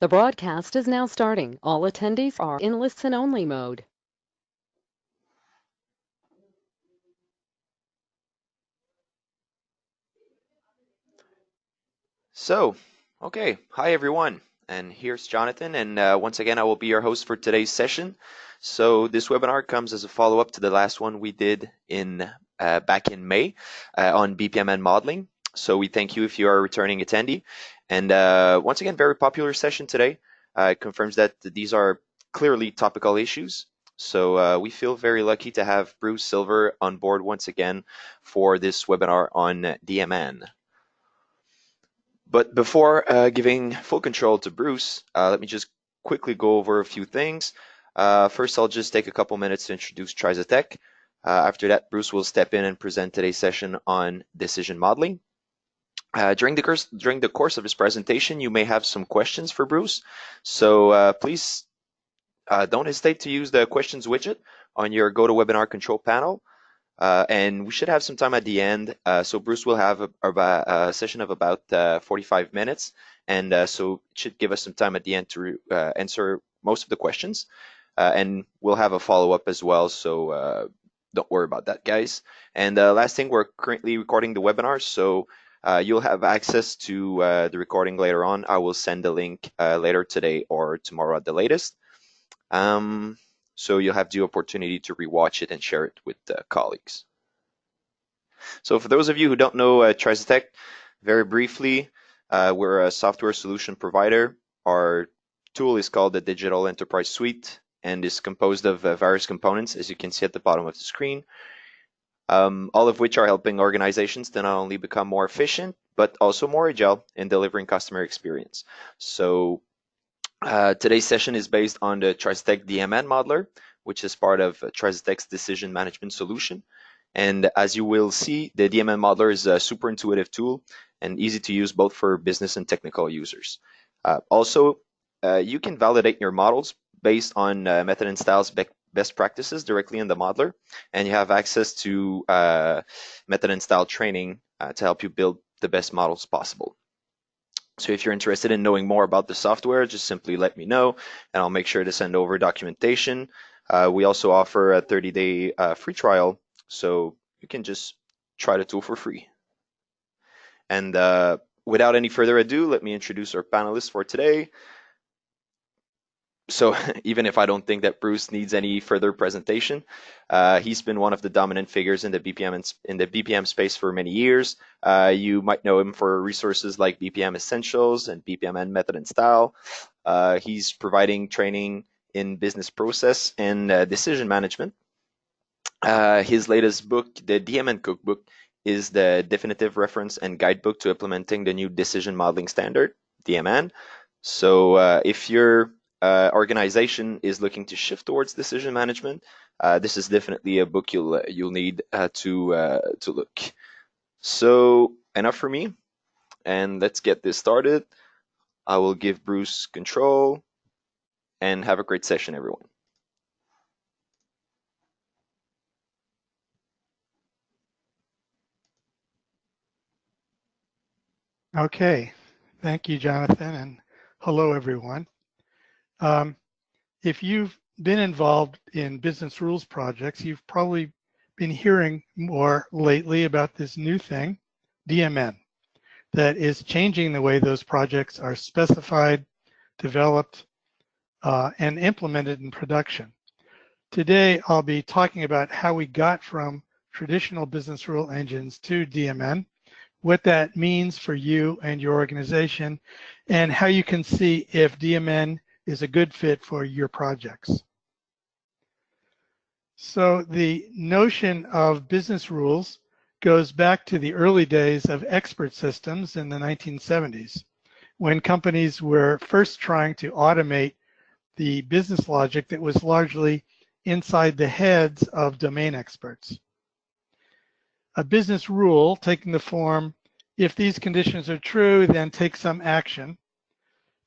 The broadcast is now starting. All attendees are in listen-only mode. Okay, hi everyone, and here's Jonathan, and once again I will be your host for today's session. So this webinar comes as a follow-up to the last one we did back in May on BPMN modeling. So we thank you if you are a returning attendee. And once again, very popular session today. It confirms that these are clearly topical issues. So we feel very lucky to have Bruce Silver on board once again for this webinar on DMN. But before giving full control to Bruce, let me just quickly go over a few things. First, I'll just take a couple minutes to introduce Trizatech. After that, Bruce will step in and present today's session on decision modeling. During the course of his presentation, you may have some questions for Bruce. So please don't hesitate to use the questions widget on your GoToWebinar control panel. And we should have some time at the end. So Bruce will have a session of about 45 minutes. And so it should give us some time at the end to answer most of the questions. And we'll have a follow-up as well. So don't worry about that, guys. And last thing, we're currently recording the webinar. So you'll have access to the recording later on. I will send the link later today or tomorrow at the latest. So you'll have the opportunity to rewatch it and share it with colleagues. So for those of you who don't know Trizatech, very briefly, we're a software solution provider. Our tool is called the Digital Enterprise Suite and is composed of various components, as you can see at the bottom of the screen, all of which are helping organizations to not only become more efficient, but also more agile in delivering customer experience. So today's session is based on the Trizatech DMN modeler, which is part of Trizatech's decision management solution. And as you will see, the DMN modeler is a super intuitive tool and easy to use both for business and technical users. Also, you can validate your models based on method and styles best practices directly in the modeler, and you have access to method and style training to help you build the best models possible. So if you're interested in knowing more about the software, just simply let me know, and I'll make sure to send over documentation. We also offer a 30-day free trial, so you can just try the tool for free. And without any further ado, let me introduce our panelists for today. So even if I don't think that Bruce needs any further presentation, he's been one of the dominant figures in the BPM space for many years. You might know him for resources like BPM Essentials and BPMN Method and Style. He's providing training in business process and decision management. His latest book, the DMN Cookbook, is the definitive reference and guidebook to implementing the new decision modeling standard, DMN. So if your organization is looking to shift towards decision management, this is definitely a book you'll need to look. So enough for me, and let's get this started. I will give Bruce control, and have a great session, everyone. Okay, thank you, Jonathan, and hello, everyone. If you've been involved in business rules projects, you've probably been hearing more lately about this new thing, DMN, that is changing the way those projects are specified, developed, and implemented in production. Today, I'll be talking about how we got from traditional business rule engines to DMN, what that means for you and your organization, and how you can see if DMN is a good fit for your projects. So the notion of business rules goes back to the early days of expert systems in the 1970s, when companies were first trying to automate the business logic that was largely inside the heads of domain experts. A business rule taking the form, if these conditions are true, then take some action,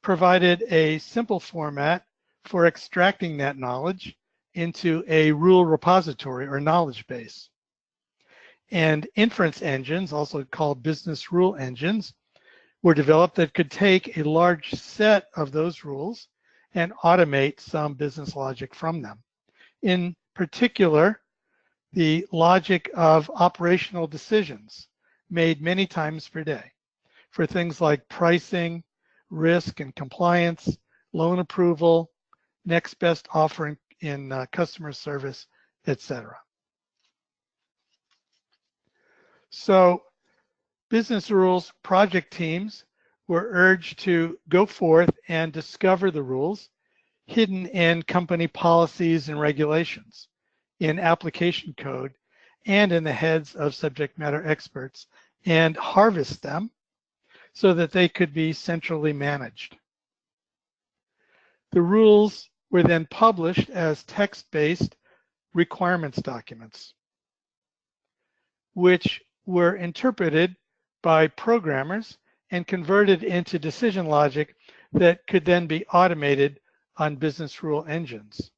provided a simple format for extracting that knowledge into a rule repository or knowledge base. And inference engines, also called business rule engines, were developed that could take a large set of those rules and automate some business logic from them. In particular, the logic of operational decisions made many times per day for things like pricing, risk and compliance, loan approval, next best offering in customer service, etc. So business rules project teams were urged to go forth and discover the rules hidden in company policies and regulations, in application code, and in the heads of subject matter experts, and harvest them so that they could be centrally managed. The rules were then published as text-based requirements documents, which were interpreted by programmers and converted into decision logic that could then be automated on business rule engines.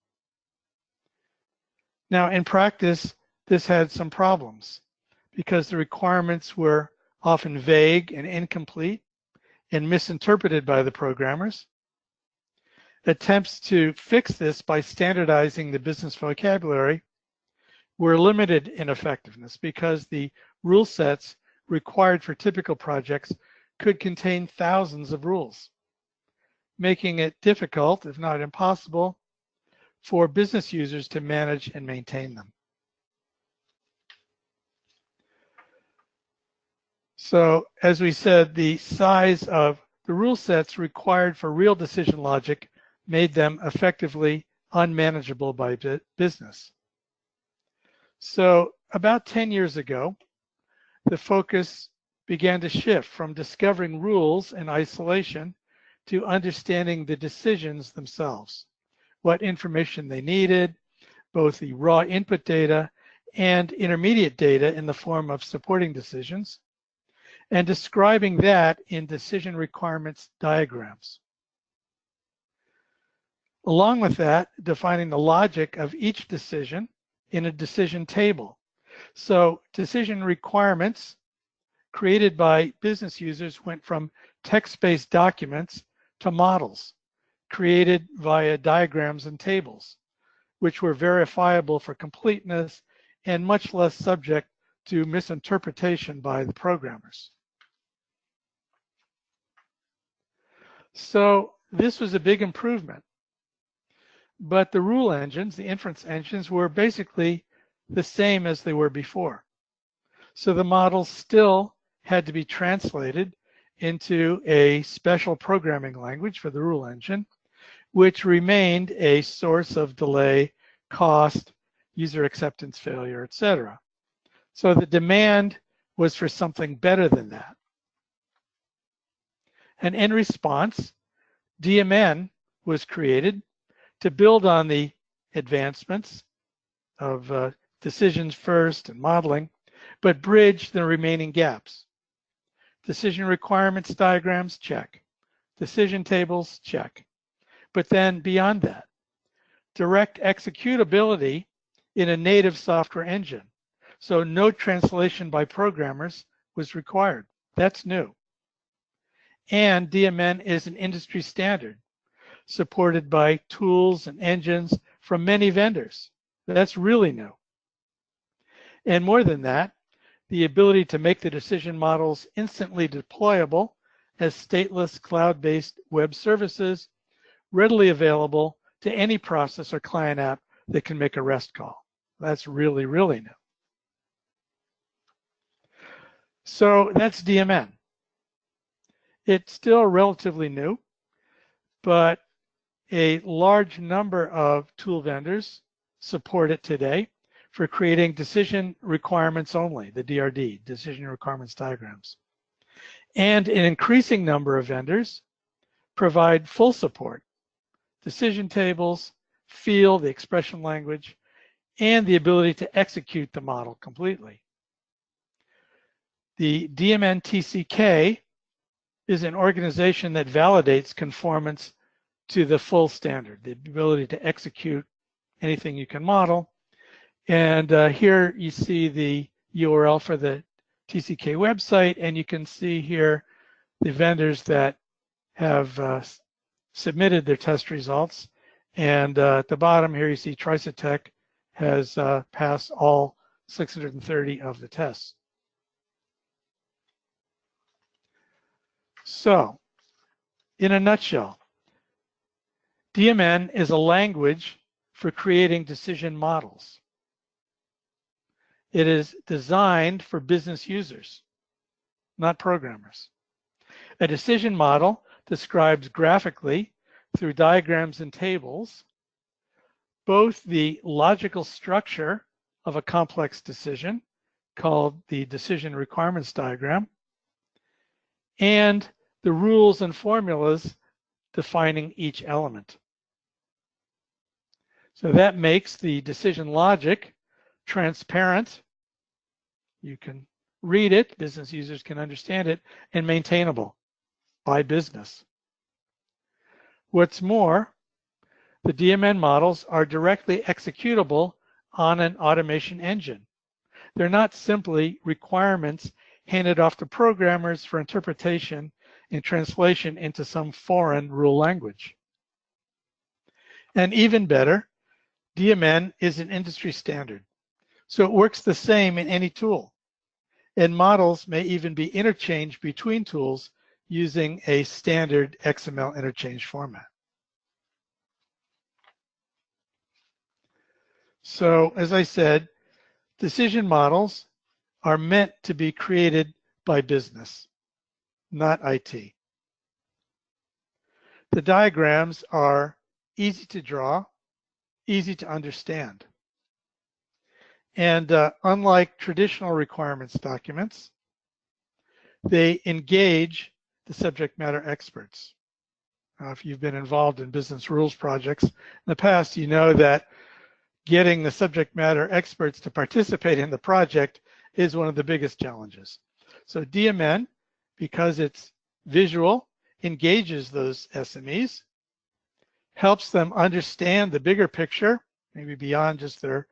Now, in practice, this had some problems because the requirements were often vague and incomplete and misinterpreted by the programmers. Attempts to fix this by standardizing the business vocabulary were limited in effectiveness because the rule sets required for typical projects could contain thousands of rules, making it difficult, if not impossible, for business users to manage and maintain them. So, as we said, the size of the rule sets required for real decision logic made them effectively unmanageable by business. So, about 10 years ago, the focus began to shift from discovering rules in isolation to understanding the decisions themselves, what information they needed, both the raw input data and intermediate data in the form of supporting decisions, and describing that in decision requirements diagrams. Along with that, defining the logic of each decision in a decision table. So decision requirements created by business users went from text-based documents to models created via diagrams and tables, which were verifiable for completeness and much less subject to misinterpretation by the programmers. So this was a big improvement. But the rule engines, the inference engines, were basically the same as they were before. So the models still had to be translated into a special programming language for the rule engine, which remained a source of delay, cost, user acceptance failure, etc. So the demand was for something better than that. And in response, DMN was created to build on the advancements of decisions first and modeling, but bridge the remaining gaps. Decision requirements diagrams, check. Decision tables, check. But then beyond that, direct executability in a native software engine. So no translation by programmers was required. That's new. And DMN is an industry standard, supported by tools and engines from many vendors. That's really new. And more than that, the ability to make the decision models instantly deployable as stateless cloud-based web services readily available to any process or client app that can make a REST call. That's really, really new. So that's DMN. It's still relatively new, but a large number of tool vendors support it today for creating decision requirements only, the DRD, decision requirements diagrams. And an increasing number of vendors provide full support, decision tables, field, the expression language, and the ability to execute the model completely. The DMN TCK is an organization that validates conformance to the full standard, the ability to execute anything you can model. And here you see the URL for the TCK website, and you can see here the vendors that have submitted their test results. And at the bottom here, you see Tricetech has passed all 630 of the tests. So, in a nutshell, DMN is a language for creating decision models. It is designed for business users, not programmers. A decision model describes graphically, through diagrams and tables, both the logical structure of a complex decision, called the decision requirements diagram, and the rules and formulas defining each element. So that makes the decision logic transparent. You can read it, business users can understand it, and maintainable by business. What's more, the DMN models are directly executable on an automation engine. They're not simply requirements handed off to programmers for interpretation and translation into some foreign rule language. And even better, DMN is an industry standard, so it works the same in any tool. And models may even be interchanged between tools using a standard XML interchange format. So, as I said, decision models are meant to be created by business, not IT. The diagrams are easy to draw, easy to understand. And unlike traditional requirements documents, they engage the subject matter experts. If you've been involved in business rules projects in the past, you know that getting the subject matter experts to participate in the project is one of the biggest challenges. So DMN, because it's visual, engages those SMEs, helps them understand the bigger picture, maybe beyond just their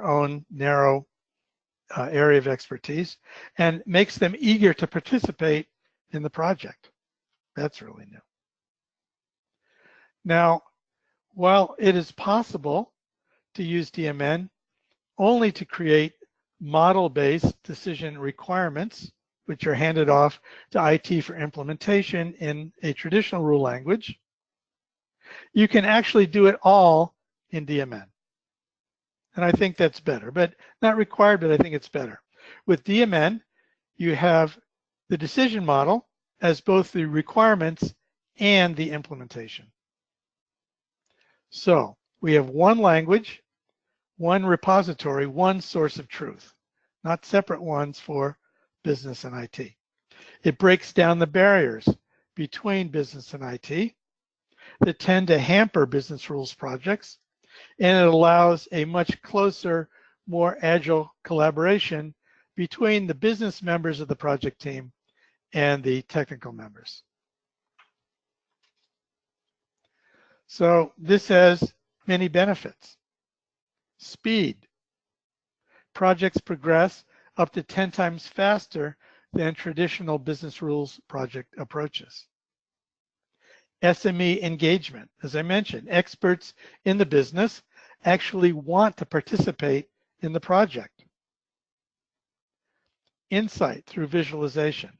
own narrow area of expertise, and makes them eager to participate in the project. That's really new. Now, while it is possible to use DMN only to create model-based decision requirements, which are handed off to IT for implementation in a traditional rule language, you can actually do it all in DMN. And I think that's better, but not required, but I think it's better. With DMN, you have the decision model as both the requirements and the implementation. So we have one language, one repository, one source of truth, not separate ones for business and IT. It breaks down the barriers between business and IT that tend to hamper business rules projects, and it allows a much closer, more agile collaboration between the business members of the project team and the technical members. So this has many benefits. Speed. Projects progress up to 10 times faster than traditional business rules project approaches. SME engagement. As I mentioned, experts in the business actually want to participate in the project. Insight through visualization.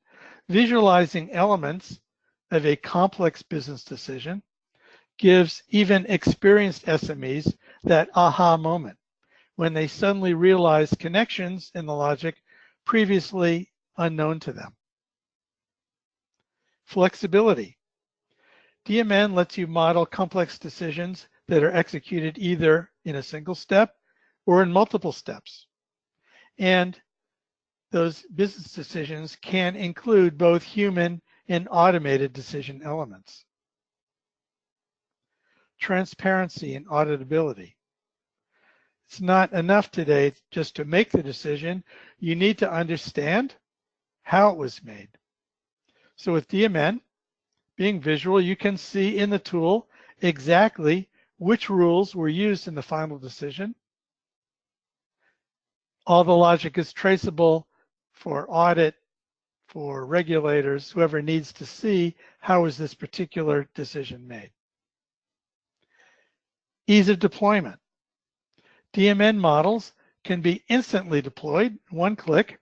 Visualizing elements of a complex business decision gives even experienced SMEs that aha moment when they suddenly realize connections in the logic previously unknown to them. Flexibility. DMN lets you model complex decisions that are executed either in a single step or in multiple steps. And those business decisions can include both human and automated decision elements. Transparency and auditability. It's not enough today just to make the decision. You need to understand how it was made. So with DMN, being visual, you can see in the tool exactly which rules were used in the final decision. All the logic is traceable for audit, for regulators, whoever needs to see how is this particular decision made. Ease of deployment. DMN models can be instantly deployed, one click,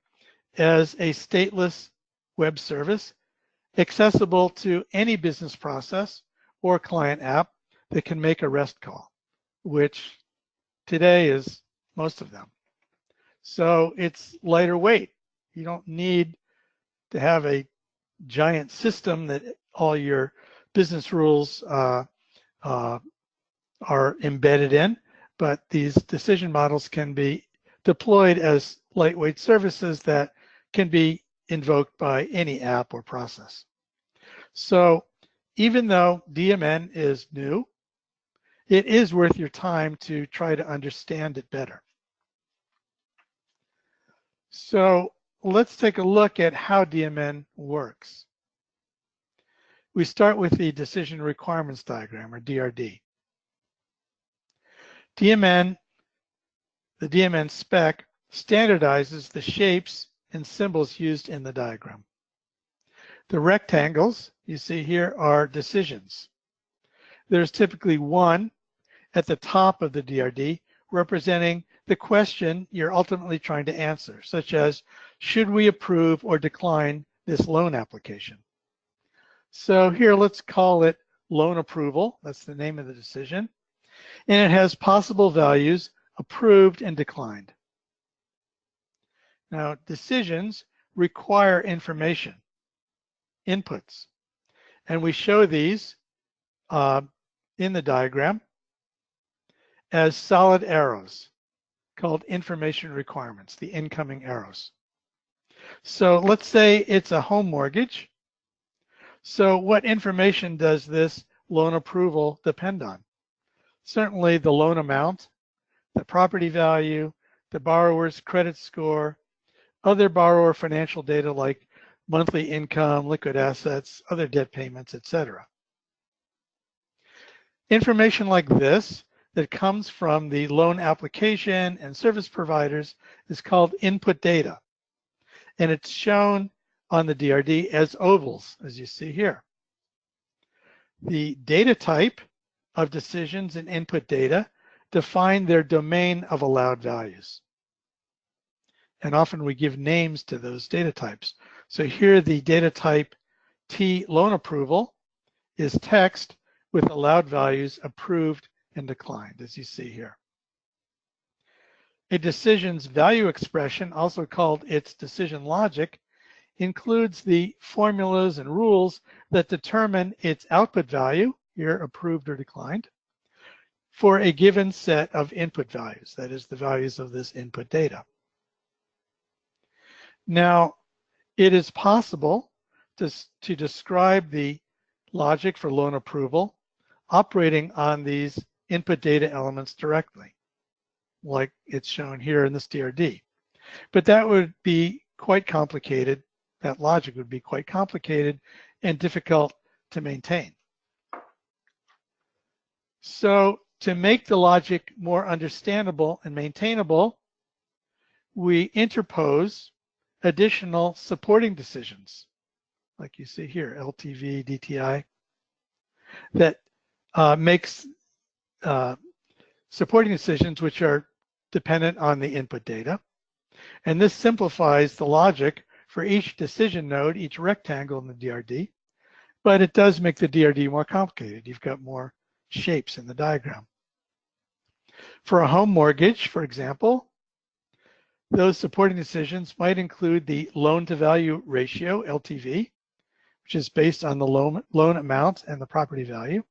as a stateless web service, accessible to any business process or client app that can make a REST call, which today is most of them. So it's lighter weight. You don't need to have a giant system that all your business rules are embedded in, but these decision models can be deployed as lightweight services that can be invoked by any app or process. So even though DMN is new, it is worth your time to try to understand it better. So let's take a look at how DMN works. We start with the decision requirements diagram, or DRD. DMN, the DMN spec, standardizes the shapes and symbols used in the diagram. The rectangles you see here are decisions. There's typically one at the top of the DRD representing the question you're ultimately trying to answer, such as, should we approve or decline this loan application? So here, let's call it loan approval. That's the name of the decision. And it has possible values approved and declined. Now, decisions require information, inputs, and we show these in the diagram as solid arrows called information requirements, the incoming arrows. So let's say it's a home mortgage. So what information does this loan approval depend on? Certainly the loan amount, the property value, the borrower's credit score, other borrower financial data like monthly income, liquid assets, other debt payments, etc. Information like this that comes from the loan application and service providers is called input data. And it's shown on the DRD as ovals, as you see here. The data type of decisions and input data define their domain of allowed values. And often we give names to those data types. So here the data type T loan approval is text with allowed values approved and declined, as you see here. A decision's value expression, also called its decision logic, includes the formulas and rules that determine its output value, here approved or declined, for a given set of input values, that is the values of this input data. Now, it is possible to describe the logic for loan approval operating on these input data elements directly, like it's shown here in this DRD. But that would be quite complicated. That logic would be quite complicated and difficult to maintain. So to make the logic more understandable and maintainable, we interpose additional supporting decisions, like you see here, LTV, DTI, that makes supporting decisions which are dependent on the input data. And this simplifies the logic for each decision node, each rectangle in the DRD, but it does make the DRD more complicated. You've got more shapes in the diagram. For a home mortgage, for example, those supporting decisions might include the loan to value ratio, LTV, which is based on the loan amount and the property value,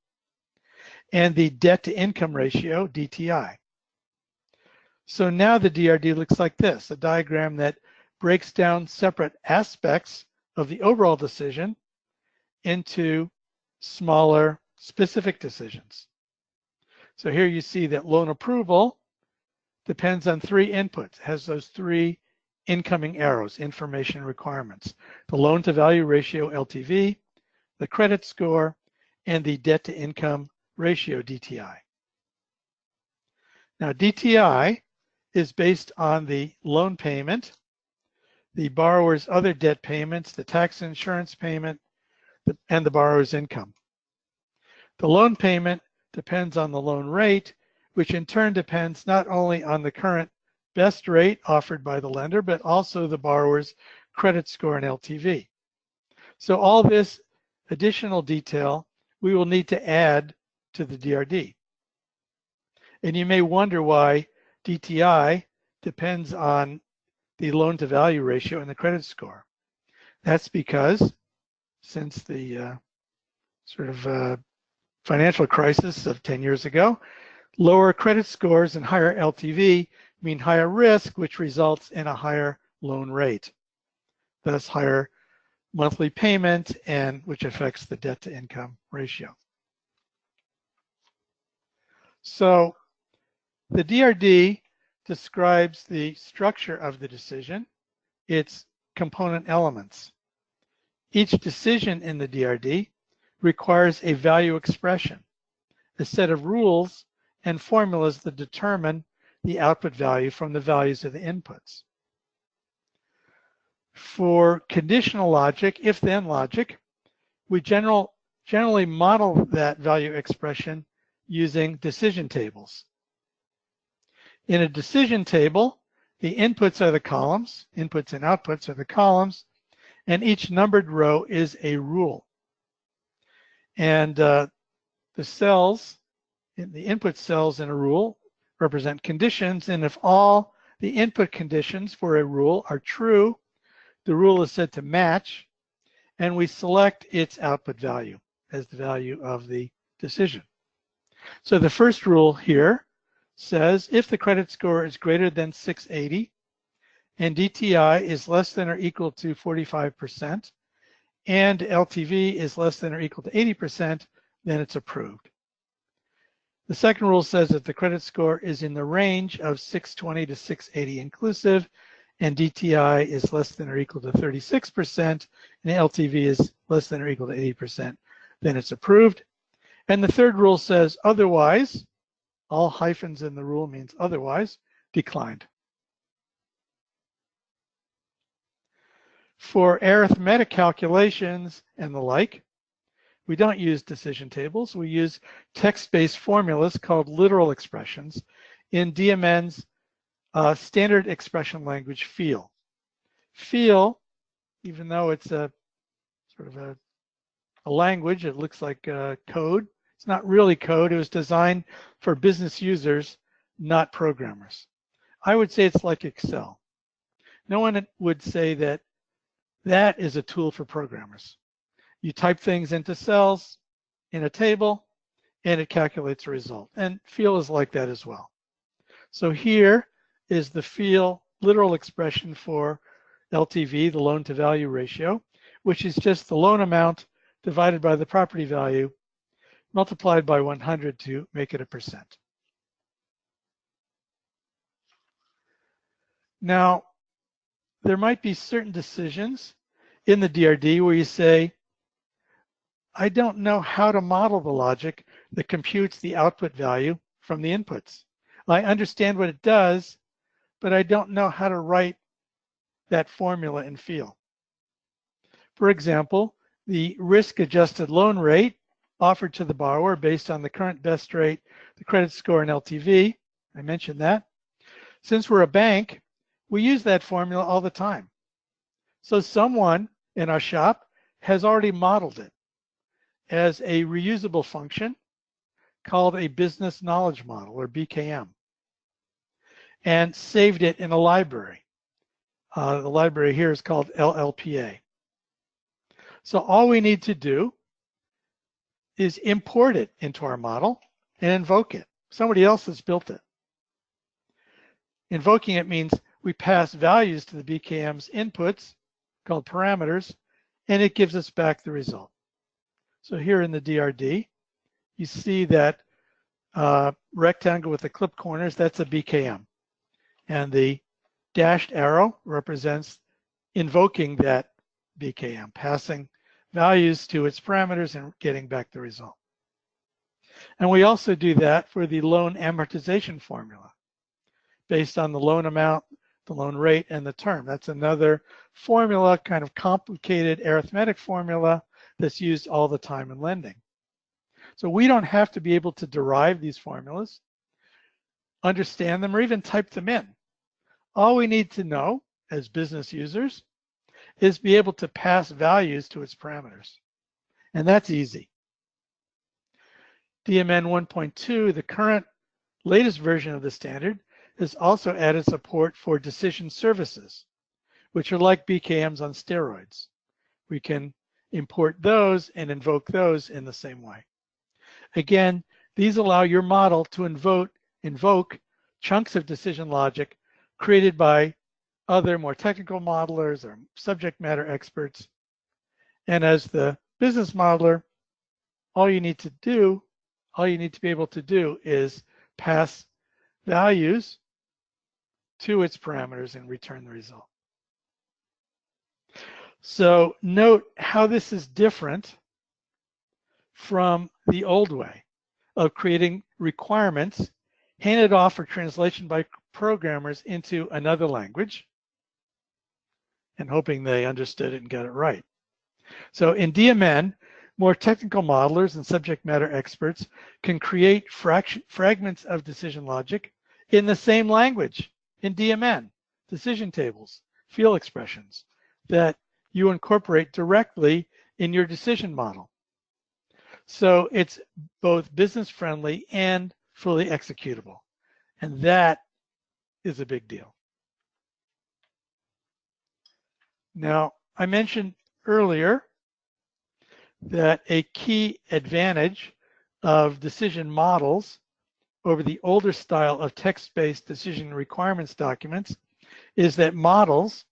and the debt to income ratio, DTI. So now the DRD looks like this, a diagram that breaks down separate aspects of the overall decision into smaller specific decisions. So here you see that loan approval depends on three inputs, it has those three incoming arrows, information requirements, the loan to value ratio, LTV, the credit score, and the debt to income ratio, DTI. Now DTI is based on the loan payment, the borrower's other debt payments, the tax and insurance payment, and the borrower's income. The loan payment depends on the loan rate, which in turn depends not only on the current best rate offered by the lender, but also the borrower's credit score and LTV. So all this additional detail we will need to add to the DRD. And you may wonder why DTI depends on the loan to value ratio and the credit score. That's because since the financial crisis of 10 years ago, lower credit scores and higher LTV mean higher risk, which results in a higher loan rate, thus higher monthly payment, and which affects the debt to income ratio. So the DRD describes the structure of the decision, its component elements. Each decision in the DRD requires a value expression, a set of rules and formulas that determine the output value from the values of the inputs. For conditional logic, if-then logic, we generally model that value expression using decision tables. In a decision table, the inputs are the columns, inputs and outputs are the columns, and each numbered row is a rule. And the cells, the input cells in a rule represent conditions, and if all the input conditions for a rule are true, the rule is said to match, and we select its output value as the value of the decision. So the first rule here says if the credit score is greater than 680 and DTI is less than or equal to 45% and LTV is less than or equal to 80%, then it's approved. The second rule says that the credit score is in the range of 620 to 680 inclusive, and DTI is less than or equal to 36%, and LTV is less than or equal to 80%, then it's approved. And the third rule says otherwise, all hyphens in the rule means otherwise, declined. For arithmetic calculations and the like, we don't use decision tables. We use text-based formulas called literal expressions in DMN's standard expression language FEEL. FEEL, even though it's a sort of a language, it looks like code. It's not really code. It was designed for business users, not programmers. I would say it's like Excel. No one would say that that is a tool for programmers. You type things into cells in a table, and it calculates a result. And FEEL is like that as well. So here is the FEEL literal expression for LTV, the loan to value ratio, which is just the loan amount divided by the property value multiplied by 100 to make it a percent. Now, there might be certain decisions in the DRD where you say, I don't know how to model the logic that computes the output value from the inputs. I understand what it does, but I don't know how to write that formula in FEEL. For example, the risk-adjusted loan rate offered to the borrower based on the current best rate, the credit score, and LTV. I mentioned that. Since we're a bank, we use that formula all the time. So someone in our shop has already modeled it as a reusable function called a business knowledge model, or BKM, and saved it in a library. The library here is called LLPA. So all we need to do is import it into our model and invoke it. Somebody else has built it. Invoking it means we pass values to the BKM's inputs, called parameters, and it gives us back the result. So here in the DRD, you see that rectangle with the clip corners, that's a BKM. And the dashed arrow represents invoking that BKM, passing values to its parameters and getting back the result. And we also do that for the loan amortization formula. Based on the loan amount the loan rate, and the term. That's another formula, kind of complicated arithmetic formula that's used all the time in lending. So we don't have to be able to derive these formulas, understand them, or even type them in. All we need to know as business users is be able to pass values to its parameters. And that's easy. DMN 1.2, the current latest version of the standard, has also added support for decision services, which are like BKMs on steroids. We can import those and invoke those in the same way. Again, these allow your model to invoke chunks of decision logic created by other more technical modelers or subject matter experts. And as the business modeler, all you need to be able to do is pass values to its parameters and return the result. So note how this is different from the old way of creating requirements handed off for translation by programmers into another language and hoping they understood it and got it right. So in DMN, more technical modelers and subject matter experts can create fragments of decision logic in the same language in DMN, decision tables, field expressions that you incorporate directly in your decision model. So it's both business friendly and fully executable. And that is a big deal. Now, I mentioned earlier that a key advantage of decision models over the older style of text-based decision requirements documents is that models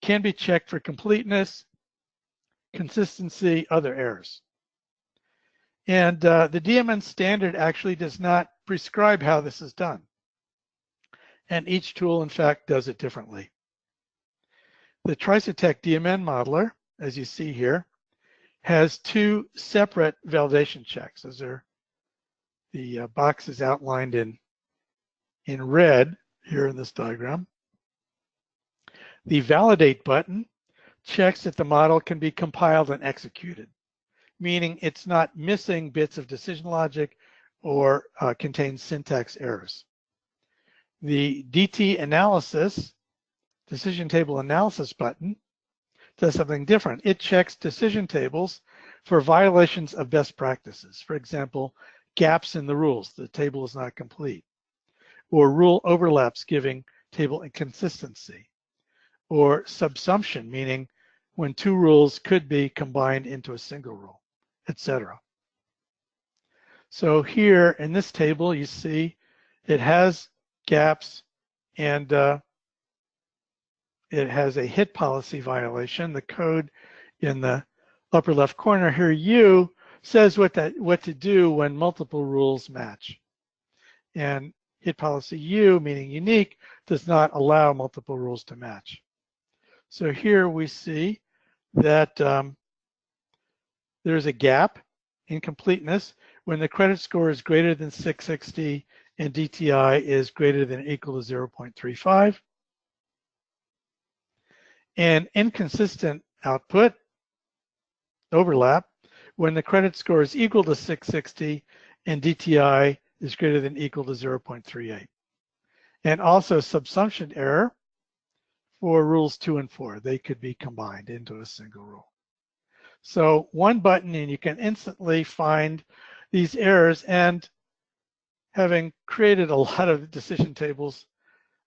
can be checked for completeness, consistency, other errors. And the DMN standard actually does not prescribe how this is done. And each tool, in fact, does it differently. The TriceTech DMN modeler, as you see here, has two separate validation checks. Those are the boxes outlined in red here in this diagram. The validate button checks that the model can be compiled and executed, meaning it's not missing bits of decision logic or contains syntax errors. The DT analysis, decision table analysis button, does something different. It checks decision tables for violations of best practices. For example, gaps in the rules, the table is not complete, or rule overlaps giving table inconsistency, or subsumption, meaning when two rules could be combined into a single rule, etc. So here in this table, you see it has gaps and it has a hit policy violation. The code in the upper left corner here, U, says what to do when multiple rules match. And hit policy U, meaning unique, does not allow multiple rules to match. So here we see that there's a gap in completeness when the credit score is greater than 660 and DTI is greater than or equal to 0.35. And inconsistent output overlap when the credit score is equal to 660 and DTI is greater than or equal to 0.38. And also subsumption error for rules 2 and 4. They could be combined into a single rule. So one button and you can instantly find these errors. And having created a lot of decision tables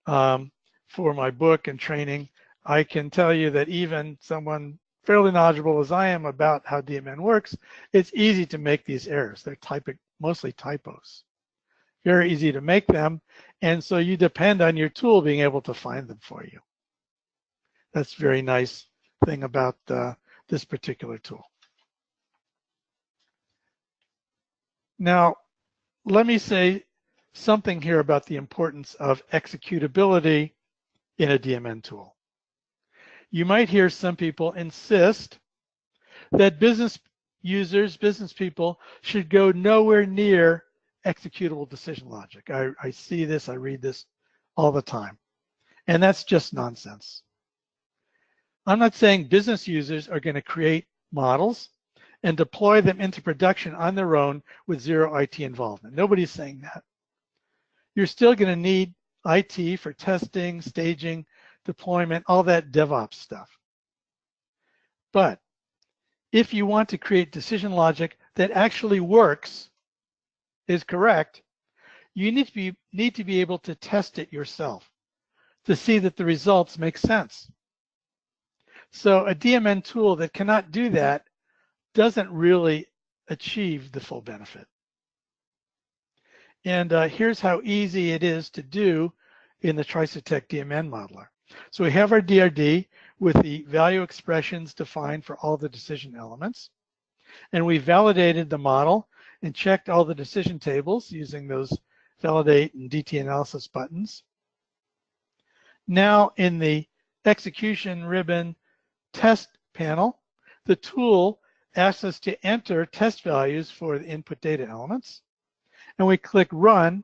for my book and training, I can tell you that even someone fairly knowledgeable as I am about how DMN works, it's easy to make these errors. They're mostly typos. Very easy to make them. And so you depend on your tool being able to find them for you. That's a very nice thing about this particular tool. Now, let me say something here about the importance of executability in a DMN tool. You might hear some people insist that business users, business people, should go nowhere near executable decision logic. I see this, I read this all the time. And that's just nonsense. I'm not saying business users are going to create models and deploy them into production on their own with zero IT involvement. Nobody's saying that. You're still going to need IT for testing, staging, deployment, all that DevOps stuff. But if you want to create decision logic that actually works, is correct, you need to be able to test it yourself to see that the results make sense. So a DMN tool that cannot do that doesn't really achieve the full benefit. And here's how easy it is to do in the TriceTech DMN modeler. So we have our DRD with the value expressions defined for all the decision elements. And we validated the model and checked all the decision tables using those validate and DT analysis buttons. Now in the execution ribbon test panel, the tool asks us to enter test values for the input data elements. And we click run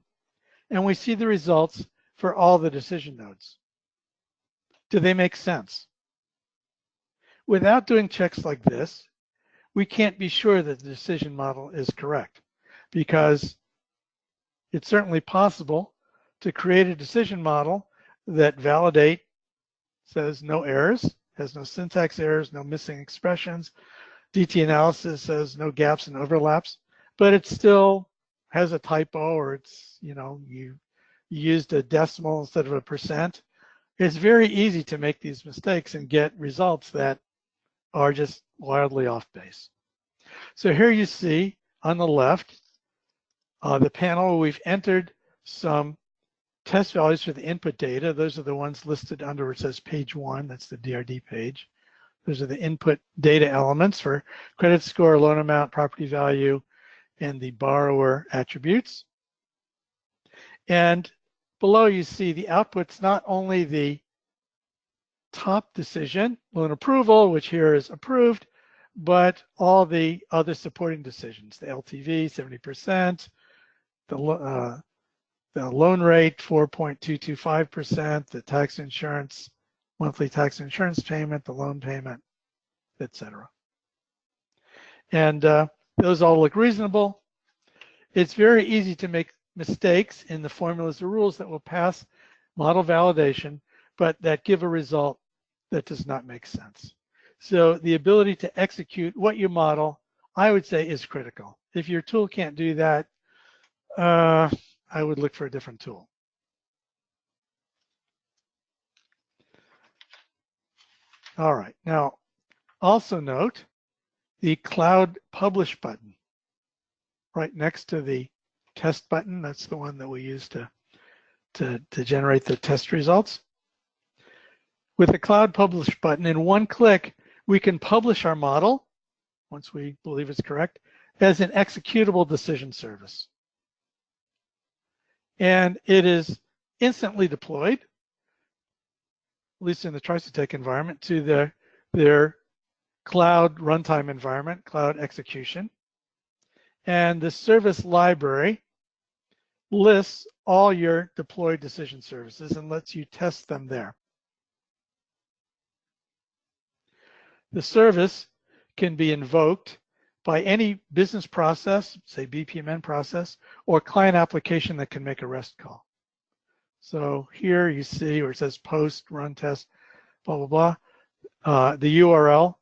and we see the results for all the decision nodes. Do they make sense? Without doing checks like this, we can't be sure that the decision model is correct, because it's certainly possible to create a decision model that validate says no errors, has no syntax errors, no missing expressions. DT analysis says no gaps and overlaps, but it still has a typo, or it's, you used a decimal instead of a percent. It's very easy to make these mistakes and get results that are just wildly off base. So here you see on the left, the panel, we've entered some test values for the input data. Those are the ones listed under where it says page 1, that's the DRD page. Those are the input data elements for credit score, loan amount, property value, and the borrower attributes. And below you see the outputs, not only the top decision, loan approval, which here is approved, but all the other supporting decisions, the LTV, 70%, the loan rate, 4.225%, the tax insurance, monthly tax insurance payment, the loan payment, etc. And those all look reasonable. It's very easy to make mistakes in the formulas or rules that will pass model validation, but that give a result that does not make sense. So the ability to execute what you model, I would say, is critical. If your tool can't do that, I would look for a different tool. All right, now also note the Cloud Publish button right next to the test button. That's the one that we use to generate the test results. With the Cloud Publish button, in one click, we can publish our model, once we believe it's correct, as an executable decision service. And it is instantly deployed, at least in the TriceTech environment, to their cloud runtime environment, cloud execution. And the service library lists all your deployed decision services and lets you test them there. The service can be invoked by any business process, say BPMN process, or client application that can make a REST call. So here you see where it says post, run test, blah, blah, blah. The URL,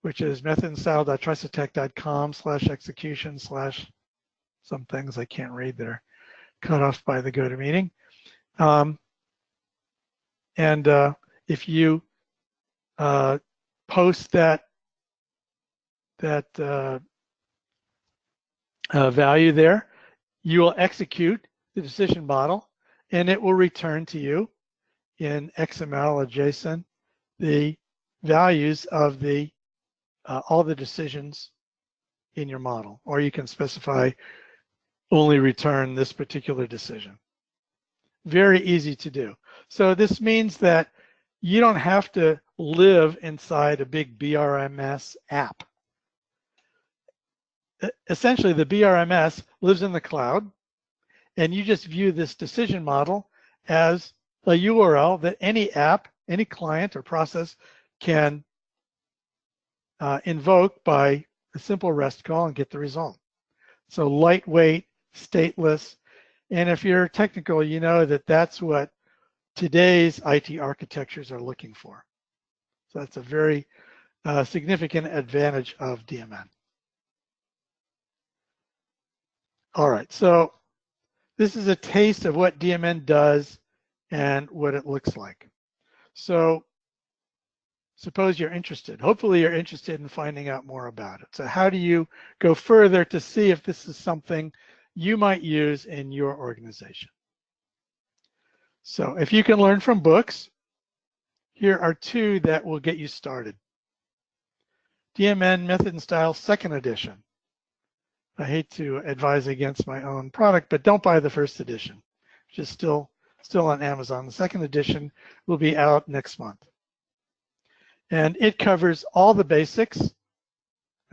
which is methodandstyle.tricetech.com/execution/ some things I can't read that are cut off by the GoToMeeting. If you post that value there, you will execute the decision model, and it will return to you in XML or JSON the values of the all the decisions in your model, or you can specify only return this particular decision. Very easy to do. So this means that you don't have to live inside a big BRMS app. Essentially, the BRMS lives in the cloud, and you just view this decision model as a URL that any app, any client or process can invoke by a simple REST call and get the result. So lightweight, stateless, and if you're technical, you know that that's what today's IT architectures are looking for. So that's a very significant advantage of DMN. All right, so this is a taste of what DMN does and what it looks like. So suppose you're interested. Hopefully you're interested in finding out more about it. So how do you go further to see if this is something you might use in your organization? So if you can learn from books, here are two that will get you started. DMN Method and Style 2nd edition. I hate to advise against my own product, but don't buy the 1st edition, which is still on Amazon. The 2nd edition will be out next month. And it covers all the basics,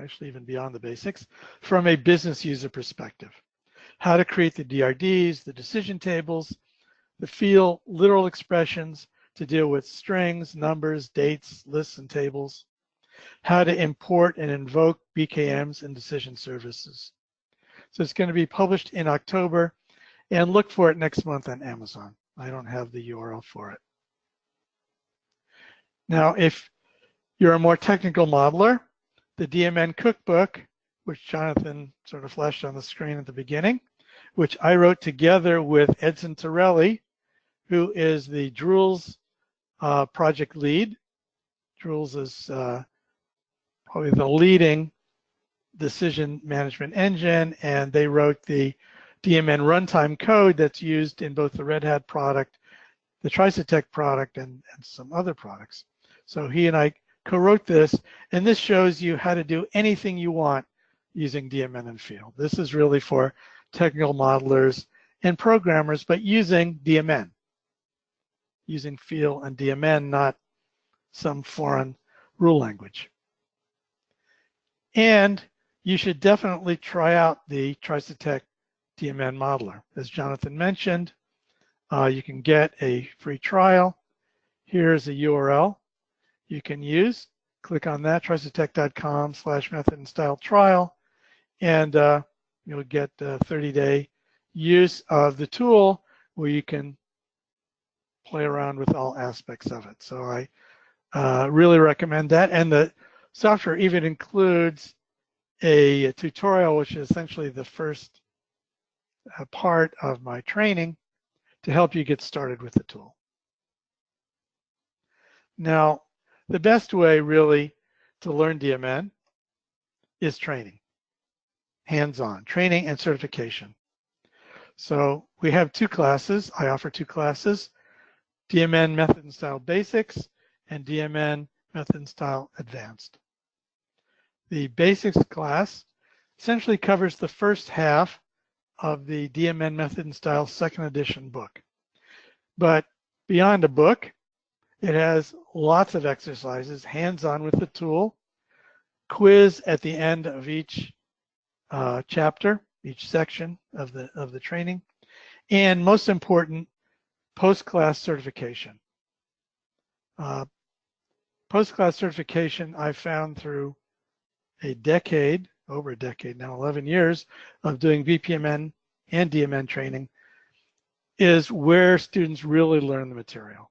actually even beyond the basics, from a business user perspective. How to create the DRDs, the decision tables, the field literal expressions to deal with strings, numbers, dates, lists, and tables. How to import and invoke BKMs and decision services. So it's going to be published in October, and look for it next month on Amazon. I don't have the URL for it. Now, if you're a more technical modeler, the DMN cookbook, which Jonathan sort of flashed on the screen at the beginning, which I wrote together with Edson Torelli, who is the Drools project lead. Drools is probably the leading decision management engine, and they wrote the DMN runtime code that's used in both the Red Hat product, the TriZetech product, and some other products. So he and I co-wrote this, and this shows you how to do anything you want using DMN and Field. This is really for technical modelers and programmers, but using DMN, using Field and DMN, not some foreign rule language. And you should definitely try out the TriZetech DMN modeler. As Jonathan mentioned, you can get a free trial. Here's a URL you can use. Click on that, trizetech.com/method and style trial, and you'll get a 30-day use of the tool where you can play around with all aspects of it. So I really recommend that. And the software even includes a tutorial, which is essentially the first part of my training to help you get started with the tool. Now, the best way really to learn DMN is training, hands-on, training and certification. So we have 2 classes. I offer 2 classes, DMN Method and Style Basics and DMN Method and Style Advanced. The Basics class essentially covers the first half of the DMN Method and Style 2nd edition book. But beyond a book, it has lots of exercises, hands-on with the tool, quiz at the end of each chapter, each section of the training, and most important, post-class certification. Post-class certification I found through a decade, over a decade now, 11 years of doing BPMN and DMN training, is where students really learn the material.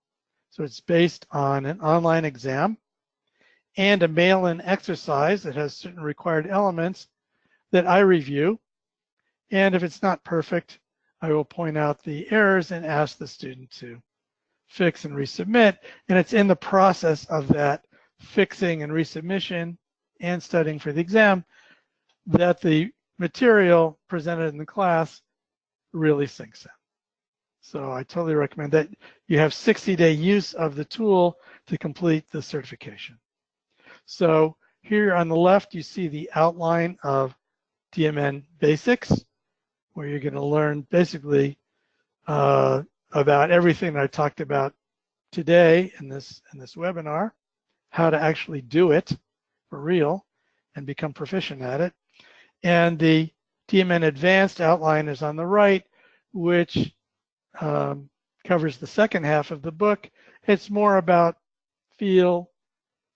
So it's based on an online exam and a mail-in exercise that has certain required elements that I review. And if it's not perfect, I will point out the errors and ask the student to fix and resubmit. And it's in the process of that fixing and resubmission and studying for the exam that the material presented in the class really sinks in. So I totally recommend that. You have 60-day use of the tool to complete the certification. So here on the left, you see the outline of DMN Basics, where you're going to learn basically about everything that I talked about today in this webinar, how to actually do it for real and become proficient at it. And the DMN Advanced outline is on the right, which kind covers the second half of the book. It's more about feel,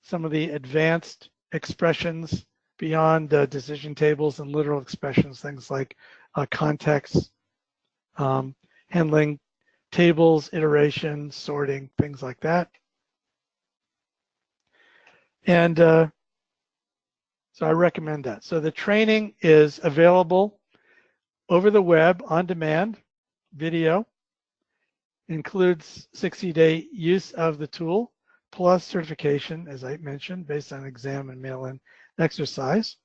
some of the advanced expressions beyond decision tables and literal expressions, things like context, handling tables, iteration, sorting, things like that. And so I recommend that. So the training is available over the web on demand, video, includes 60-day use of the tool, plus certification, as I mentioned, based on exam and mail-in exercise.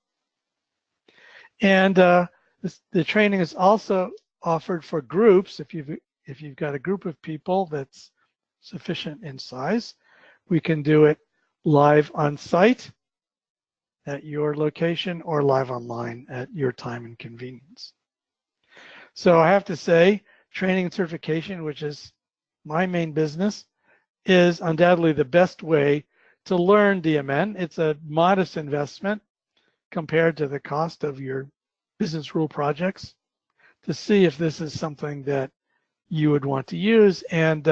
And the training is also offered for groups. If you've got a group of people that's sufficient in size, we can do it live on site at your location or live online at your time and convenience. So I have to say, training and certification, which is my main business, is undoubtedly the best way to learn DMN. It's a modest investment compared to the cost of your business rule projects to see if this is something that you would want to use and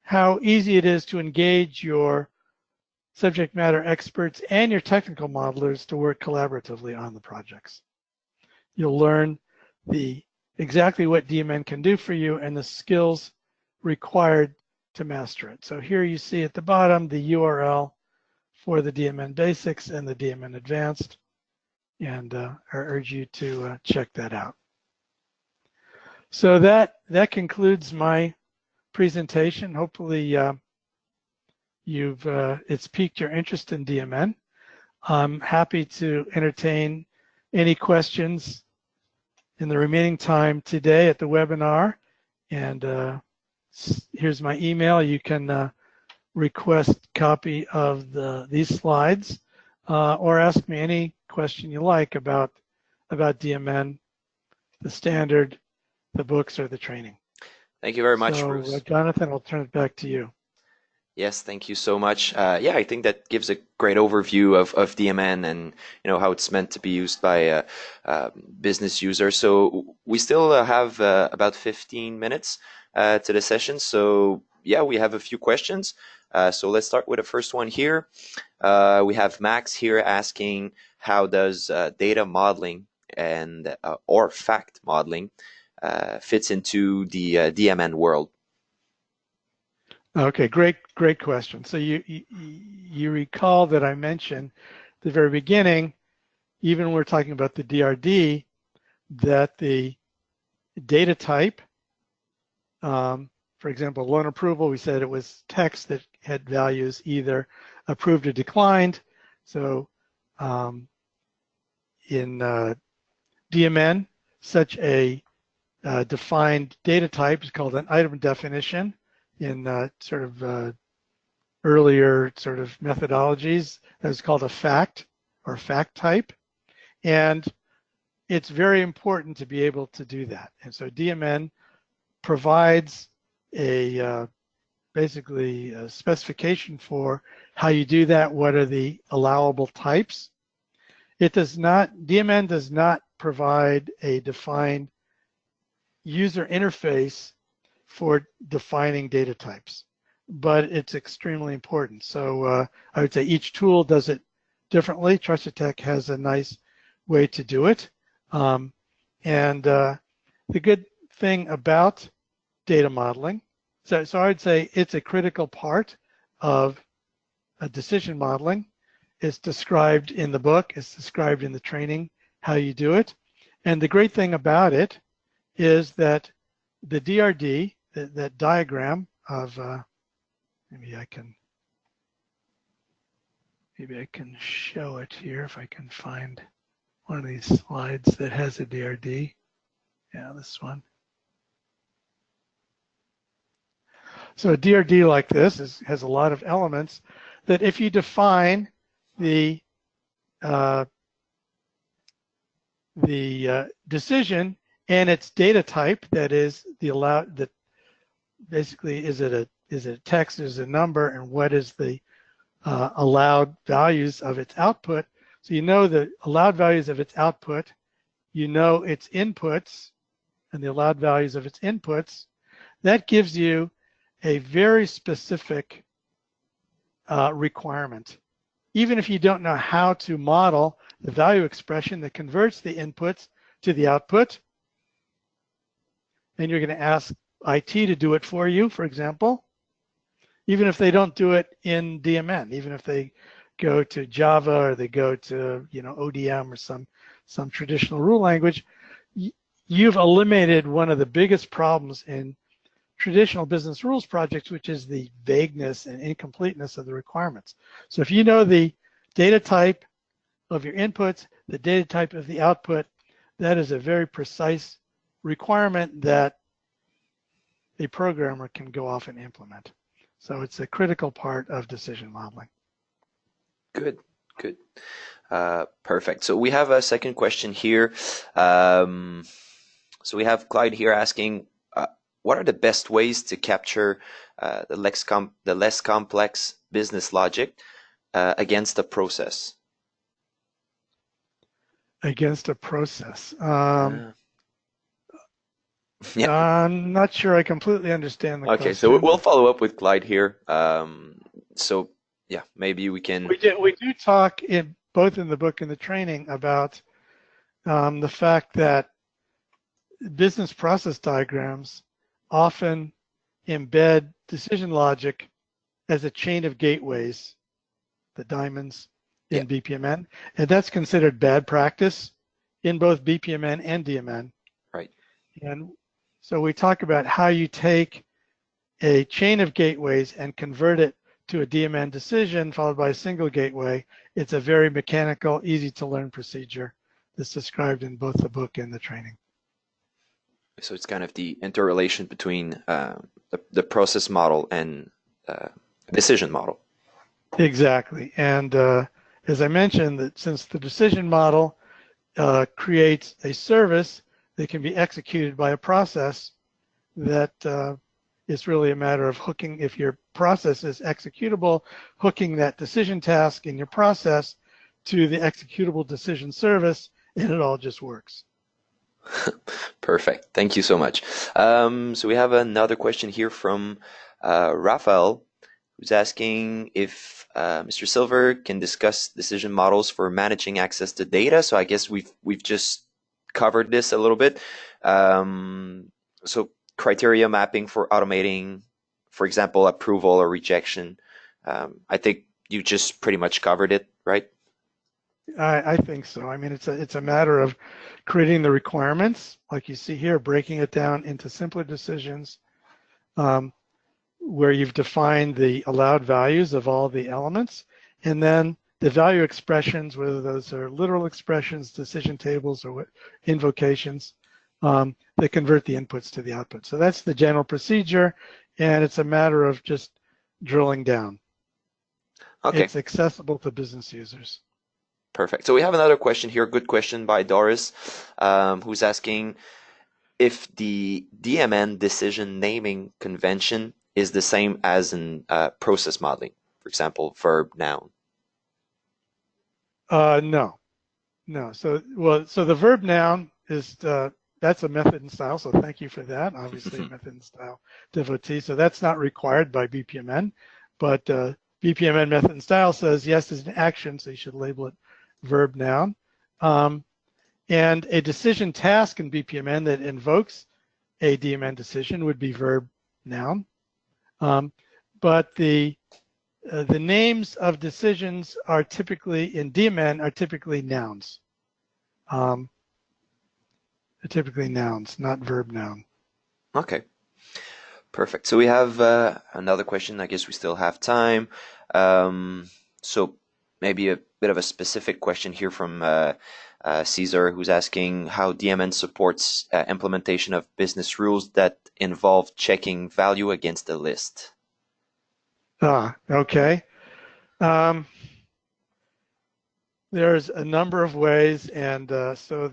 how easy it is to engage your subject matter experts and your technical modelers to work collaboratively on the projects. You'll learn exactly what DMN can do for you and the skills required to master it. So here you see at the bottom the URL for the DMN Basics and the DMN Advanced, and I urge you to check that out. So that concludes my presentation. Hopefully it's piqued your interest in DMN. I'm happy to entertain any questions in the remaining time today at the webinar, and here's my email. You can request a copy of these slides or ask me any question you like about DMN, the standard, the books, or the training. Thank you very much, Bruce. Jonathan, I'll turn it back to you. Yes, thank you so much. Yeah, I think that gives a great overview of DMN and how it's meant to be used by business users. So we still have about 15 minutes to the session. So yeah, we have a few questions. So let's start with the first one here. We have Max here asking, how does data modeling and or fact modeling fits into the DMN world? Okay, great question. So you recall that I mentioned at the very beginning, even when we're talking about the DRD, that the data type, for example, loan approval, we said it was text that had values either approved or declined. So in DMN, such a defined data type is called an item definition. In sort of earlier sort of methodologies, that was called a fact or fact type. And it's very important to be able to do that. And so DMN provides basically a specification for how you do that, what are the allowable types. DMN does not provide a defined user interface for defining data types, but it's extremely important. So I would say each tool does it differently. Trusted Tech has a nice way to do it. And the good thing about data modeling, so I would say it's a critical part of a decision modeling. It's described in the book, it's described in the training, how you do it. And the great thing about it is that the DRD, that diagram of, maybe I can show it here if I can find one of these slides that has a DRD. Yeah, this one. So a DRD like this has a lot of elements that if you define the decision and its data type, that is the allowed, that basically is it a text, is it a number, and what is the allowed values of its output. So you know the allowed values of its output, you know its inputs and the allowed values of its inputs, that gives you a very specific requirement. Even if you don't know how to model the value expression that converts the inputs to the output, and you're going to ask IT to do it for you, for example, even if they don't do it in DMN, even if they go to Java or they go to ODM or some traditional rule language, you've eliminated one of the biggest problems in traditional business rules projects, which is the vagueness and incompleteness of the requirements. So if you know the data type of your inputs, the data type of the output, that is a very precise requirement that a programmer can go off and implement. So it's a critical part of decision modeling. Good, good. Perfect. So we have a second question here. So we have Clyde here asking, what are the best ways to capture the less complex business logic against a process? Against a process. Yeah. I'm not sure I completely understand the question. Okay, so we'll follow up with Clyde here. So yeah, maybe we can. We do talk both in the book and the training about the fact that business process diagrams often embed decision logic as a chain of gateways, the diamonds in BPMN, and that's considered bad practice in both BPMN and DMN. Right. And so we talk about how you take a chain of gateways and convert it to a DMN decision followed by a single gateway. It's a very mechanical, easy to learn procedure that's described in both the book and the training. So it's kind of the interrelation between the process model and decision model. Exactly. And as I mentioned, that since the decision model creates a service that can be executed by a process, that it's really a matter of hooking, if your process is executable, hooking that decision task in your process to the executable decision service, and it all just works. Perfect. Thank you so much. So we have another question here from Raphael, who's asking if Mr. Silver can discuss decision models for managing access to data. So I guess we've just covered this a little bit. So criteria mapping for automating, for example, approval or rejection. I think you just pretty much covered it, right? I think so. I mean, it's a matter of creating the requirements, like you see here, breaking it down into simpler decisions, where you've defined the allowed values of all the elements, and then the value expressions, whether those are literal expressions, decision tables, or invocations, that convert the inputs to the output. So that's the general procedure, and it's a matter of just drilling down. Okay. It's accessible to business users. Perfect. So we have another question here, good question by Doris, who's asking if the DMN decision naming convention is the same as in process modeling, for example, verb, noun. No. So the verb noun is that's a method and style. So thank you for that. Obviously, a method and style devotee. So that's not required by BPMN, but BPMN method and style says yes is an action, so you should label it verb noun. And a decision task in BPMN that invokes a DMN decision would be verb noun. But the names of decisions are typically, in DMN, are typically nouns. They're typically nouns, not verb noun. Okay, perfect. So we have another question. I guess we still have time. So maybe a bit of a specific question here from Caesar, who's asking how DMN supports implementation of business rules that involve checking value against a list. Okay. There's a number of ways, and so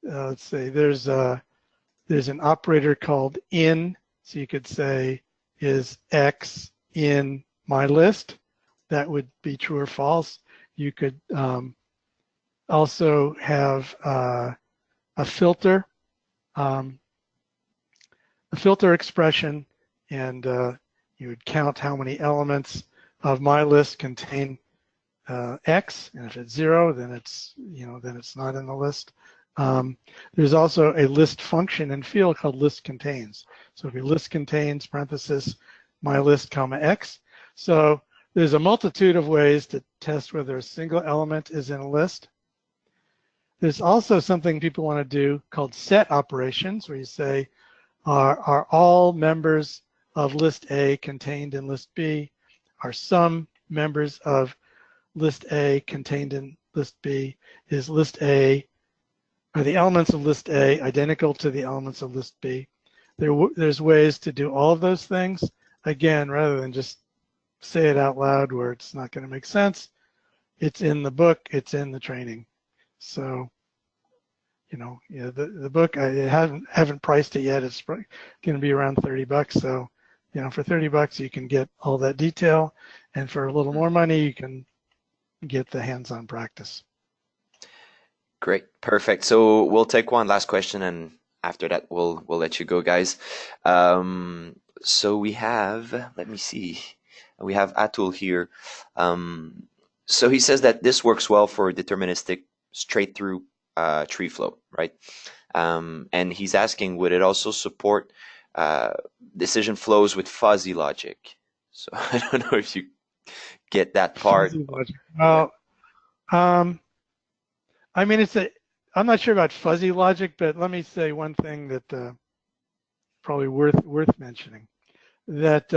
let's say there's an operator called in, so you could say is X in my list. That would be true or false. You could also have a filter a filter expression, and you would count how many elements of my list contain X, and if it's 0, then it's not in the list. There's also a list function and field called list contains. So if your list contains parenthesis my list comma X. So there's a multitude of ways to test whether a single element is in a list. There's also something people want to do called set operations, where you say, are all members of list A contained in list B? Are some members of list A contained in list B? Is list A, are the elements of list A identical to the elements of list B? There's ways to do all of those things. Again, rather than just say it out loud where it's not going to make sense, it's in the book, it's in the training. So, the book, I haven't priced it yet. It's going to be around $30. So, for $30 you can get all that detail, and for a little more money you can get the hands-on practice. Great, perfect. So we'll take one last question, and after that we'll let you go, guys. So we have, let me see, we have Atul here. So he says that this works well for deterministic straight through tree flow, right? And he's asking, would it also support decision flows with fuzzy logic? So I don't know if you get that part. Fuzzy logic. Well, I mean, I'm not sure about fuzzy logic, but let me say one thing that probably worth mentioning. That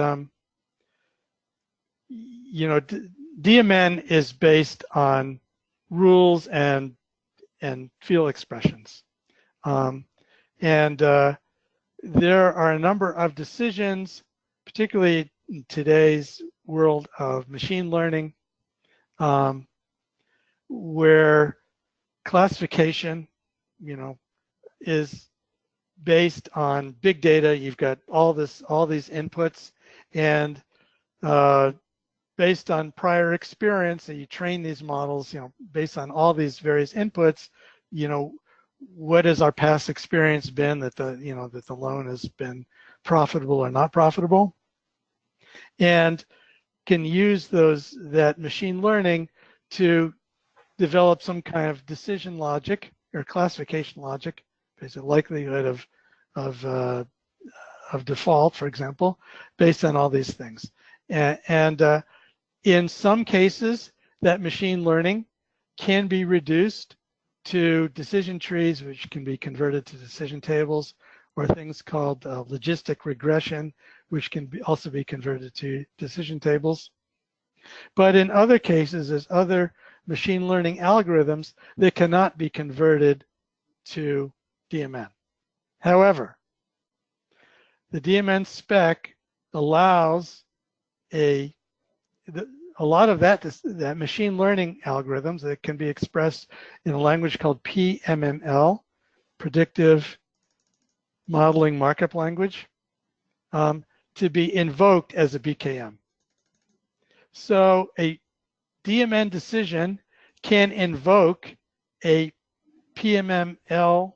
DMN is based on rules and field expressions, and there are a number of decisions, particularly in today's world of machine learning, where classification, is based on big data. You've got all these inputs, and based on prior experience, and you train these models, based on all these various inputs, what has our past experience been that the loan has been profitable or not profitable, and can use that machine learning to develop some kind of decision logic or classification logic, based on likelihood of default, for example, based on all these things. And in some cases, that machine learning can be reduced to decision trees, which can be converted to decision tables, or things called logistic regression, which can also be converted to decision tables. But in other cases, there's other machine learning algorithms that cannot be converted to DMN. However, the DMN spec allows a lot of that machine learning algorithms that can be expressed in a language called PMML, Predictive Modeling Markup Language, to be invoked as a BKM. So a DMN decision can invoke a PMML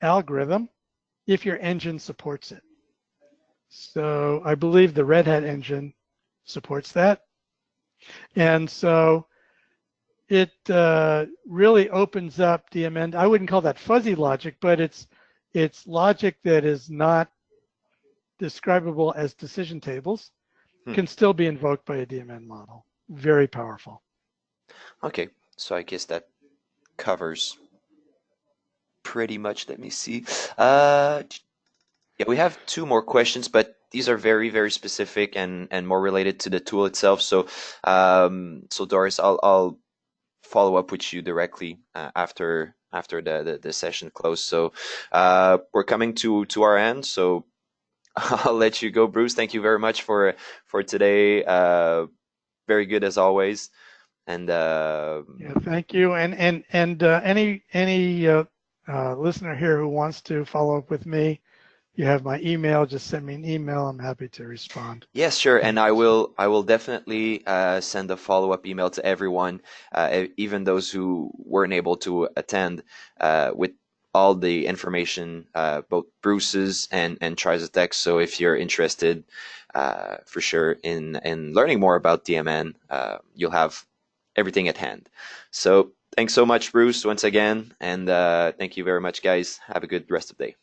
algorithm if your engine supports it. So I believe the Red Hat engine supports that. And so it really opens up DMN. I wouldn't call that fuzzy logic, but it's logic that is not describable as decision tables, can still be invoked by a DMN model. Very powerful. Okay, so I guess that covers pretty much. Let me see. Yeah, we have two more questions, but these are very, very specific and more related to the tool itself. So, so Doris, I'll follow up with you directly after the session closed. So, we're coming to our end. So, I'll let you go, Bruce. Thank you very much for today. Very good as always. And yeah, thank you. And any listener here who wants to follow up with me, you have my email. Just send me an email. I'm happy to respond. Yes, sure. And I will definitely send a follow-up email to everyone, even those who weren't able to attend, with all the information, both Bruce's and Trisatec. So if you're interested for sure in learning more about DMN, you'll have everything at hand. So thanks so much, Bruce, once again. And thank you very much, guys. Have a good rest of the day.